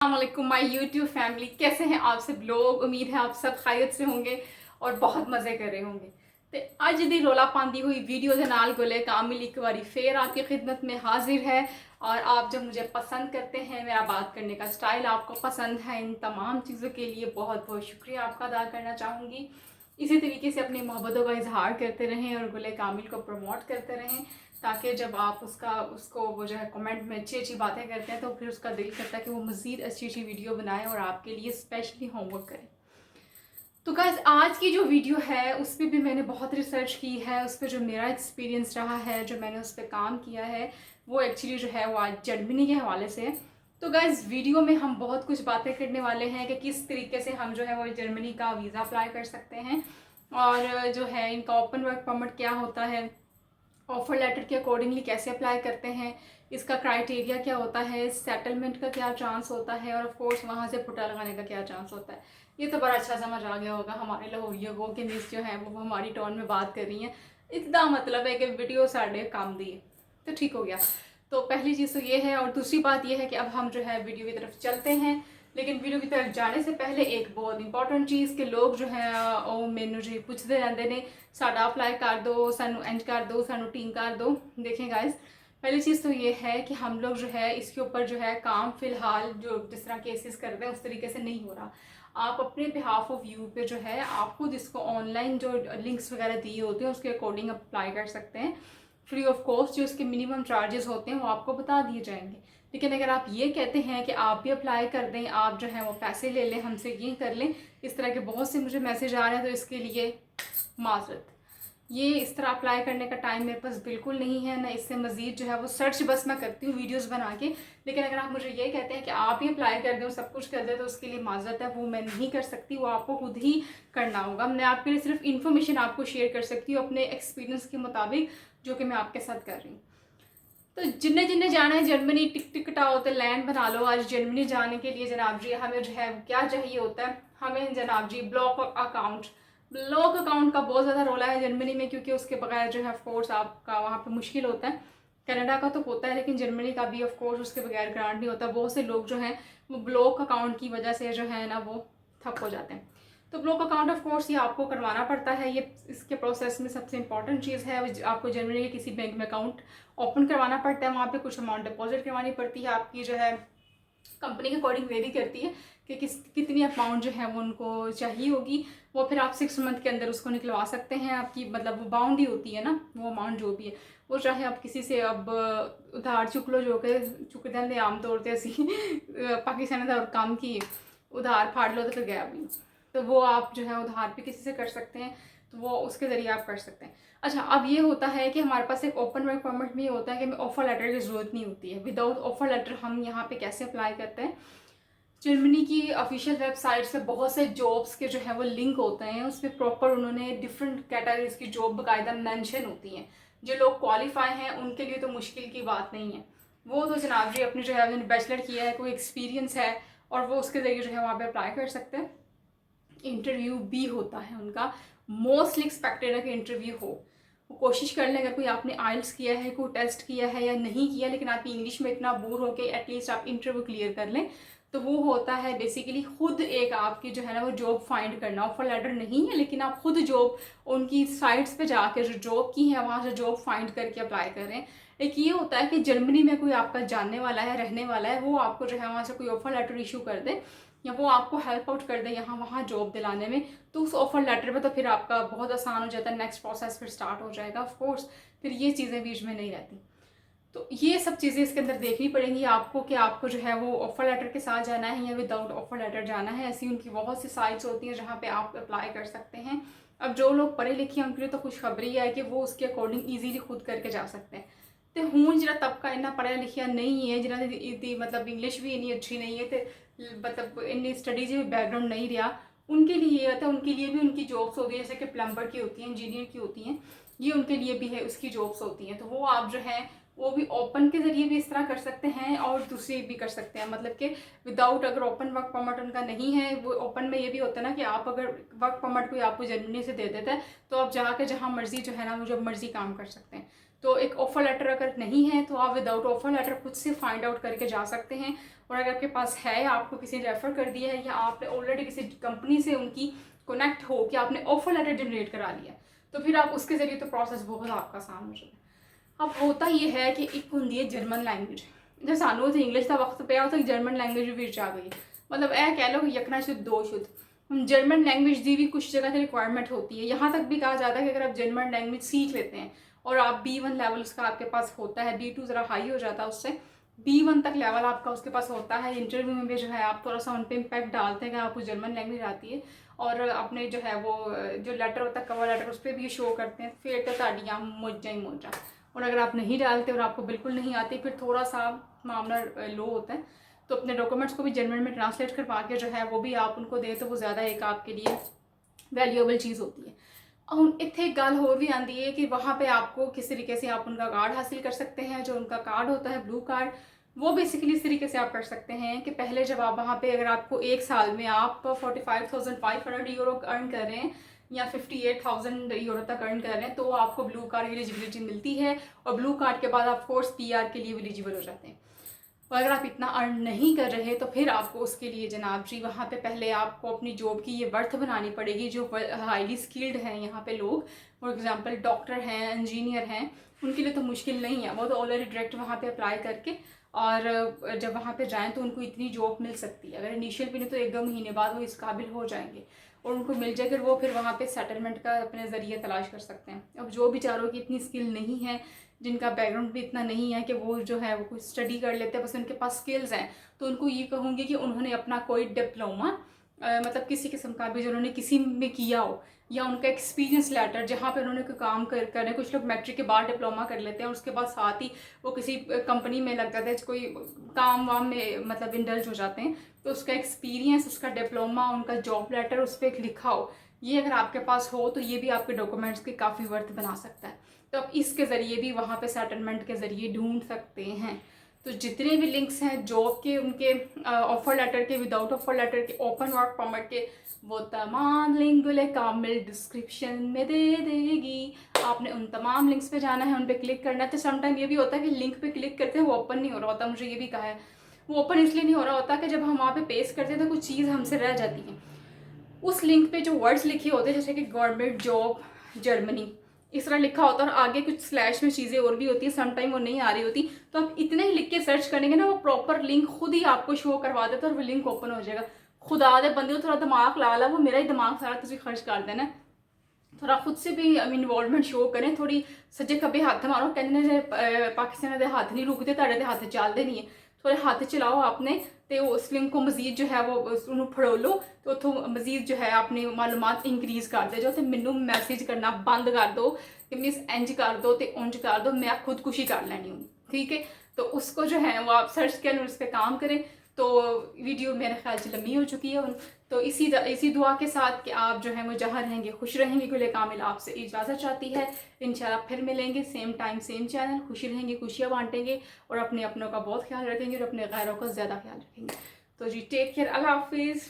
अस्सलामुअलैकुम my YouTube family, कैसे हैं आप सब लोग। उम्मीद है आप सब खैरियत से होंगे और बहुत मज़े कर रहे होंगे। तो अज दी रोला पाती हुई वीडियो के नाल गोले कामिल एक बारी फिर आपकी खिदमत में हाजिर है। और आप जब मुझे पसंद करते हैं, मेरा बात करने का स्टाइल आपको पसंद है, इन तमाम चीज़ों के लिए बहुत बहुत शुक्रिया आपका अदा करना चाहूँगी। इसी तरीके से अपनी मोहब्बतों का इजहार करते रहें और गुले कामिल को प्रमोट करते रहें, ताकि जब आप उसको वो जो है कमेंट में अच्छी अच्छी बातें करते हैं तो फिर उसका दिल करता है कि वो मज़ीद अच्छी अच्छी वीडियो बनाए और आपके लिए स्पेशली होमवर्क करें। तो गाइस, आज की जो वीडियो है उस पर भी मैंने बहुत रिसर्च की है, उस पर जो मेरा एक्सपीरियंस रहा है, जो मैंने उस पर काम किया है, वो एक्चुअली जो है वो आज जर्मनी के हवाले से है। तो गाइस, वीडियो में हम बहुत कुछ बातें करने वाले हैं कि किस तरीके से हम जो है वो जर्मनी का वीज़ा अप्लाई कर सकते हैं, और जो है इनका ओपन वर्क परमिट क्या होता है, ऑफर लेटर के अकॉर्डिंगली कैसे अप्लाई करते हैं, इसका क्राइटेरिया क्या होता है, सेटलमेंट का क्या चांस होता है, और ऑफ कोर्स वहाँ से पुट्टा लगाने का क्या चांस होता है। ये तो बड़ा अच्छा समझ आ गया होगा हमारे लाहौरियों को कि मिस जो है वो हमारी टोन में बात कर रही हैं। इसका मतलब है कि वीडियो साढ़े काम दी है, तो ठीक हो गया। तो पहली चीज़ तो ये है, और दूसरी बात ये है कि अब हम जो है वीडियो की तरफ चलते हैं। लेकिन वीडियो की तरफ जाने से पहले एक बहुत इंपॉर्टेंट चीज़ कि लोग जो है वो मैनू जी पूछते रहते ने, साडा अप्लाई कर दो, सानू इंज कर दो, सानू टीम कर दो। देखें गाइस, पहली चीज़ तो ये है कि हम लोग जो है इसके ऊपर जो है काम फ़िलहाल जो जिस तरह केसेस कर रहे हैं उस तरीके से नहीं हो रहा। आप अपने बिहाफ ऑफ व्यू पे जो है आप खुद इसको ऑनलाइन जो लिंक्स वगैरह दिए होते हैं उसके अकॉर्डिंग अप्लाई कर सकते हैं, फ्री ऑफ कॉस्ट। जो उसके मिनिमम चार्जेस होते हैं वो आपको बता दिए जाएंगे। लेकिन अगर आप ये कहते हैं कि आप भी अप्लाई कर दें, आप जो है वो पैसे ले लें हमसे, ये कर लें, इस तरह के बहुत से मुझे मैसेज आ रहे हैं, तो इसके लिए माजरत। ये इस तरह अप्लाई करने का टाइम मेरे पास बिल्कुल नहीं है, ना इससे मज़ीद जो है वो सर्च बस मैं करती हूँ वीडियोस बना के। लेकिन अगर आप मुझे ये कहते हैं कि आप ही अप्लाई कर दें और सब कुछ कर दें, तो उसके लिए माजरत है, वो मैं नहीं कर सकती, वो आपको खुद ही करना होगा। मैं आपके लिए सिर्फ इन्फॉर्मेशन आपको शेयर कर सकती हूँ अपने एक्सपीरियंस के मुताबिक, जो कि मैं आपके साथ कर रही हूँ। तो जिन्ने जिन्ने जाना है जर्मनी, टिक टिकटाओ तो लैंड बना लो। आज जर्मनी जाने के लिए जनाब जी हमें जो है क्या चाहिए होता है, हमें जनाब जी ब्लॉक अकाउंट। ब्लॉक अकाउंट का बहुत ज़्यादा रोला है जर्मनी में, क्योंकि उसके बगैर जो है ऑफकोर्स आपका वहाँ पे मुश्किल होता है। कनाडा का तो होता है, लेकिन जर्मनी का भी ऑफकोर्स उसके बगैर ग्रांट नहीं होता। बहुत से लोग जो हैं वो ब्लॉक अकाउंट की वजह से जो है ना वो ठप हो जाते हैं। तो ब्लॉक अकाउंट ऑफ कोर्स ये आपको करवाना पड़ता है। ये इसके प्रोसेस में सबसे इंपॉर्टेंट चीज़ है, आपको जर्मनी के किसी बैंक में अकाउंट ओपन करवाना पड़ता है। वहाँ पे कुछ अमाउंट डिपॉजिट करवानी पड़ती है, आपकी जो है कंपनी के अकॉर्डिंग वेरी करती है कि कितनी अमाउंट जो है वो उनको चाहिए होगी। वो फिर आप 6 मंथ के अंदर उसको निकलवा सकते हैं। आपकी मतलब वो बाउंड ही होती है ना, वो अमाउंट जो भी है वो, चाहे आप किसी से अब उधार चुक लो, जो कि चुक देंगे आमतौर पर असी पाकिस्तान का काम की उधार फाड़ लो तो फिर गया भी। तो वो आप जो है उधार भी किसी से कर सकते हैं, तो वो उसके ज़रिए आप कर सकते हैं। अच्छा, अब ये होता है कि हमारे पास एक ओपन वर्क परमिट में ये होता है कि हमें ऑफर लेटर की ज़रूरत नहीं होती है। विदाउट ऑफर लेटर हम यहाँ पे कैसे अप्लाई करते हैं, जर्मनी की ऑफिशियल वेबसाइट से बहुत से जॉब्स के जो है वो लिंक होते हैं, उस पर प्रॉपर उन्होंने डिफरेंट कैटेगरीज की जॉब बाकायदा मैंशन होती हैं। जो लोग क्वालिफाई हैं उनके लिए तो मुश्किल की बात नहीं है। वो तो जनाब जी अपनी जो है उन्होंने बैचलर किया है, कोई एक्सपीरियंस है, और वो उसके ज़रिए जो है वहाँ पर अप्लाई कर सकते हैं। इंटरव्यू भी होता है उनका, मोस्टली एक्सपेक्टेड है कि इंटरव्यू हो। वो कोशिश कर लें, अगर कोई आपने आइल्स किया है, कोई टेस्ट किया है या नहीं किया, लेकिन आप इंग्लिश में इतना बोर हो के एटलीस्ट आप इंटरव्यू क्लियर कर लें, तो वो होता है बेसिकली खुद एक आपकी जो है ना वो जॉब फाइंड करना। ऑफर लेटर नहीं है, लेकिन आप खुद जॉब उनकी साइट्स पे जाकर जो जॉब की है वहाँ से जॉब फाइंड करके अप्लाई करें। एक ये होता है कि जर्मनी में कोई आपका जानने वाला है, रहने वाला है, वो आपको जो है वहाँ से कोई ऑफर लेटर इशू कर दे या वो आपको हेल्प आउट कर दे यहाँ वहाँ जॉब दिलाने में, तो उस ऑफर लेटर पे तो फिर आपका बहुत आसान हो जाता है, नेक्स्ट प्रोसेस फिर स्टार्ट हो जाएगा। ऑफ कोर्स फिर ये चीज़ें बीच में नहीं रहती। तो ये सब चीज़ें इसके अंदर देखनी पड़ेंगी आपको कि आपको जो है वो ऑफर लेटर के साथ जाना है या विदाउट ऑफर लेटर जाना है। ऐसी उनकी बहुत सी साइट्स होती हैं जहाँ पे आप अप्लाई कर सकते हैं। अब जो लोग पढ़े लिखे हैं उनके लिए तो खुशखबरी है कि वो उसके अकॉर्डिंग ईजीली खुद करके जा सकते हैं। तो हूँ जरा तबका इन्ना पढ़ा लिखा नहीं है, जिन्होंने मतलब इंग्लिश भी इतनी अच्छी नहीं है, तो मतलब इन्नी स्टडीज भी बैकग्राउंड नहीं रहा, उनके लिए ये होता है, उनके लिए भी उनकी जॉब्स होती है, जैसे कि प्लम्बर की होती हैं, इंजीनियर की होती हैं, ये उनके लिए भी है, उसकी जॉब्स होती हैं। तो वो आप जो है वो भी ओपन के ज़रिए भी इस तरह कर सकते हैं और दूसरी भी कर सकते हैं। मतलब कि विदाउट, अगर ओपन वर्क परमिट उनका नहीं है, वो ओपन में ये भी होता है ना कि आप अगर वर्क परमिट कोई आपको जर्मनी से दे देता है तो आप जाकर जहाँ मर्जी जो है ना वो जब मर्जी काम कर सकते हैं। तो एक ऑफ़र लेटर अगर नहीं है तो आप विदाउट ऑफ़र लेटर खुद से फाइंड आउट करके जा सकते हैं। और अगर आपके पास है, आपको किसी ने रेफ़र कर दिया है या आपने ऑलरेडी किसी कंपनी से उनकी कनेक्ट हो कि आपने ऑफ़र लेटर जनरेट करा लिया, तो फिर आप उसके ज़रिए तो प्रोसेस बहुत आपका आसान हो जाए। अब होता ये है कि एक होंगी है जर्मन लैंग्वेज, जो सानू तो इंग्लिश का वक्त पे तो जर्मन लैंग्वेज भी आ गई, मतलब यह कह लो कि यकना शुद्ध दो शुद्ध। जर्मन लैंग्वेज की भी कुछ जगह से रिक्वायरमेंट होती है, यहाँ तक भी कहा जाता है कि अगर आप जर्मन लैंग्वेज सीख लेते हैं और आप B1 लेवल्स का आपके पास होता है, B2 ज़रा हाई हो जाता है, उससे B1 तक लेवल आपका उसके पास होता है। इंटरव्यू में भी जो है आप थोड़ा सा उन पर इम्पैक्ट डालते हैं कि आपको जर्मन लैंग्वेज आती है, और अपने जो है वो जो लेटर होता है कवर लेटर, उस पर भी शो करते हैं, फिर तो ताड़ियाँ मोजा ही मोजा। और अगर आप नहीं डालते और आपको बिल्कुल नहीं आती, फिर थोड़ा सा मामला लो होता है। तो अपने डॉक्यूमेंट्स को भी जर्मन में ट्रांसलेट करवा के जो है वो भी आप उनको दें तो वो ज़्यादा एक आपके लिए वैल्यूएबल चीज़ होती है। और इतने एक गल होर भी आती है कि वहाँ पे आपको किस तरीके से आप उनका कार्ड हासिल कर सकते हैं। जो उनका कार्ड होता है ब्लू कार्ड, वो बेसिकली इस तरीके से आप कर सकते हैं कि पहले जब आप वहाँ पे, अगर आपको एक साल में आप 45,500 यूरो अर्न कर रहे हैं या 58,000 यूरो तक अर्न कर रहे हैं, तो आपको ब्लू कार्ड एलिजिबिलिटी मिलती है। और ब्लू कार्ड के बाद आप कोर्स PR के लिए एलिजिबल हो जाते हैं। और अगर आप इतना अर्न नहीं कर रहे तो फिर आपको उसके लिए जनाब जी वहाँ पे पहले आपको अपनी जॉब की ये वर्थ बनानी पड़ेगी। जो हाईली स्किल्ड हैं यहाँ पे लोग, फॉर एग्जांपल डॉक्टर हैं, इंजीनियर हैं, उनके लिए तो मुश्किल नहीं है, वो तो ऑलरेडी डायरेक्ट वहाँ पे अप्लाई करके और जब वहाँ पे जाएँ तो उनको इतनी जॉब मिल सकती है। अगर इनिशियल भी नहीं तो 1-2 महीने बाद वो इस काबिल हो जाएंगे और उनको मिल जाएगा, वो फिर वहाँ पे सेटलमेंट का अपने ज़रिए तलाश कर सकते हैं। अब जो बेचारों की इतनी स्किल नहीं है, जिनका बैकग्राउंड भी इतना नहीं है कि वो जो है वो कुछ स्टडी कर लेते हैं, बस उनके पास स्किल्स हैं, तो उनको ये कहूँगी कि उन्होंने अपना कोई डिप्लोमा मतलब किसी किस्म का भी जो उन्होंने किसी में किया हो, या उनका एक्सपीरियंस लेटर जहाँ पे उन्होंने कोई काम करें। कुछ लोग मैट्रिक के बाद डिप्लोमा कर लेते हैं और उसके बाद साथ ही वो किसी कंपनी में लग जाते हैं, कोई काम वाम में मतलब इंडल्ज हो जाते हैं। तो उसका एक्सपीरियंस, उसका डिप्लोमा, उनका जॉब लेटर उस पर लिखा हो, ये अगर आपके पास हो तो ये भी आपके डॉक्यूमेंट्स की काफ़ी वर्थ बना सकता है। तो आप इसके ज़रिए भी वहाँ पे सेटलमेंट के ज़रिए ढूंढ सकते हैं। तो जितने भी लिंक्स हैं जॉब के, उनके ऑफ़र लेटर के, विदाउट ऑफ़र लेटर के, ओपन वर्क परमिट के, वो तमाम लिंक गुले कामिल डिस्क्रिप्शन में दे देगी। आपने उन तमाम लिंक्स पे जाना है, उन पर क्लिक करना है। तो समटाइम ये भी होता है कि लिंक पे क्लिक करते हैं वो ओपन नहीं हो रहा होता, मुझे ये भी कहा है। वो ओपन इसलिए नहीं हो रहा होता कि जब हम वहाँ पे पेस्ट करते हैं तो कुछ चीज़ हमसे रह जाती है। उस लिंक पे जो वर्ड्स लिखे होते हैं, जैसे कि गवर्नमेंट जॉब जर्मनी इस तरह लिखा होता है, और आगे कुछ स्लैश में चीज़ें और भी होती है, समटाइम वो नहीं आ रही होती, तो आप इतने ही लिख के सर्च करेंगे ना, वो प्रॉपर लिंक खुद ही आपको शो करवा देता है और वो लिंक ओपन हो जाएगा। खुदा दे बंदे को थोड़ा दिमाग ला ला, वो मेरा ही दिमाग सारा तुझे खर्च कर देना। थोड़ा खुद से भी इन्वॉल्वमेंट शो करें, थोड़ी सज्जे खब्बे हाथ मारो, कहने पाकिस्तान के हाथ नहीं रुकते, ताड़े के हाथ चलते नहीं है, थोड़े हाथ चलाओ आपने, तो उस लिंक को मजीद जो है वो उन्होंने फड़ो लो, तो उतो मजीद जो है अपनी मालूमात इंक्रीज़ कर दे जो, तो मैनू मैसेज करना बंद कर दो कि मीनस इंज कर दो तो उंज कर दो, मैं खुदकुशी कर लैनी हूँ, ठीक है। तो उसको जो है वो आप सर्च करें और उस पर काम करें। तो वीडियो मेरे ख्याल से लंबी हो चुकी है, तो इसी दुआ के साथ कि आप जो है वो जहाँ रहेंगे खुश रहेंगे, गुले कामिल आपसे इजाज़त चाहती है। इंशाल्लाह फिर मिलेंगे, सेम टाइम सेम चैनल। खुशी रहेंगे, खुशियाँ बांटेंगे और अपने अपनों का बहुत ख्याल रखेंगे और अपने गैरों का ज़्यादा ख्याल रखेंगे। तो जी टेक केयर, अल्लाह हाफिज़।